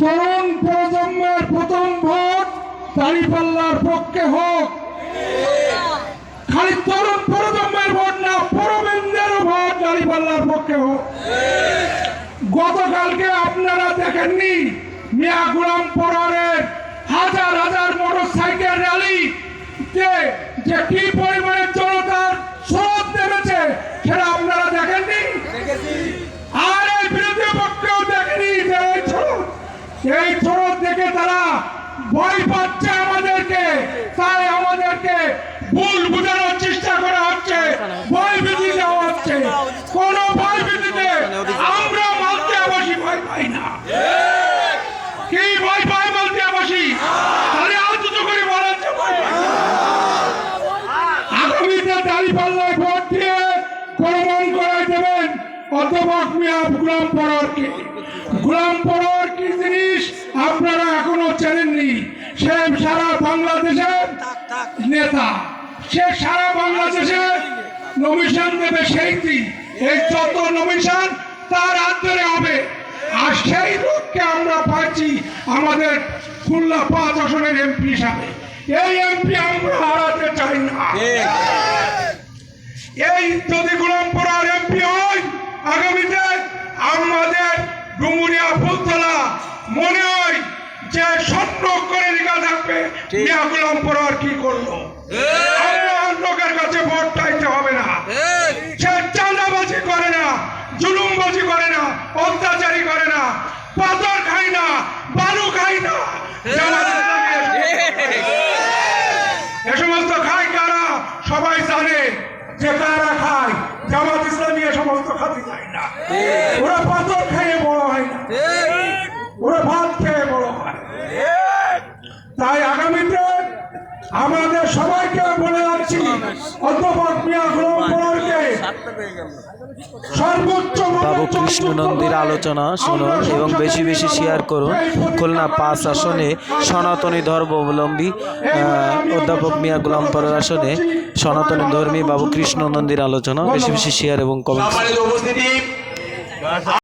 তরুণ প্রজন্মের প্রথম ভোট দাঁড়িপাল্লার পক্ষে হোক। খালি তরুণ প্রজন্মের ভোট না, প্রবীণদেরও ভোট দাঁড়িপাল্লার পক্ষে হোক। গতকালকে আপনারা দেখেননি মিয়া গোলাম পরারের হাজার হাজার মোটরসাইকেল র্যালি যে কি পরিমাণে জনতার স্রোত নেমেছে সেটা আপনারা দেখেননি। আর এই বিরোধী পক্ষেও দেখেনি যে এই স্রোত দেখে তারা ভয় পাচ্ছে আমাদেরকে, তাই আমাদেরকে ভুল বোঝানোর চেষ্টা করা হচ্ছে, ভয় ভীতি দেওয়া হচ্ছে। কোন ভয় ভীতিতে আমরা মালতে আবাসী ভয় পাই না। কি ভয় পাই মালতে আবাসী? তাহলে আলোচনা করে বলা হচ্ছে ভয় পাই না। আগামীতে দাঁড়িপাল্লায় ভোট দিয়ে প্রমাণ করাই দেবেন অধ্যাপক মিয়া গোলাম পরোয়ারকে। গোলাম পরোয়ার কি জিনিস আপনারা এখনো চেনেননি। সে সারা বাংলাদেশের নেতা, সে সারা বাংলাদেশে নমিশন দেবে সেই দিন। এই যত নমিশন তার হাত ধরে হবে। আর সেই লোককে আমরা পাচ্ছি আমাদের খুলনা 5 আসনের এমপি হিসাবে। এই এমপি আমরা হারাতে চাই না। এই যদি গোলাম পরোয়ার এমপি হয়, আগামীতে আমাদের ডুমুরিয়া ফুলতলা মনে হয় যে স্বপ্ন করে লেখা থাকবে মিয়া গোলাম পরোয়ার কি করলো। লোকের কাছে ভোট চাইতে হবে না। সে চাঁদাবাজি করে না, জুলুমবাজি করে না, অত্যাচারী করে না, পাথর খায় না, বালু খায় না। এ সমস্ত খায় কারা সবাই জানে যে কারা খায়। জামাত ইসলামী এ সমস্ত খাতে যায় না। ওরা পাথর খেয়ে বড় হয় না, ওরা ভাত খেয়ে বড় হয়। তাই আগামীতে আমাদের সবাইকে বলে যাচ্ছি অধ্যাপক মিয়া গোলাম পরোয়ারকে সর্বোচ্চ বাবু কৃষ্ণনন্দীর আলোচনা শুনুন এবং বেশি বেশি শেয়ার করুন। খুলনা 5 আসনে সনাতনী ধর্মাবলম্বী অধ্যাপক মিয়া গোলাম পরোয়ার আসনে সনাতনী ধর্মী বাবু কৃষ্ণনন্দীর আলোচনা বেশি বেশি শেয়ার এবং কমেন্ট।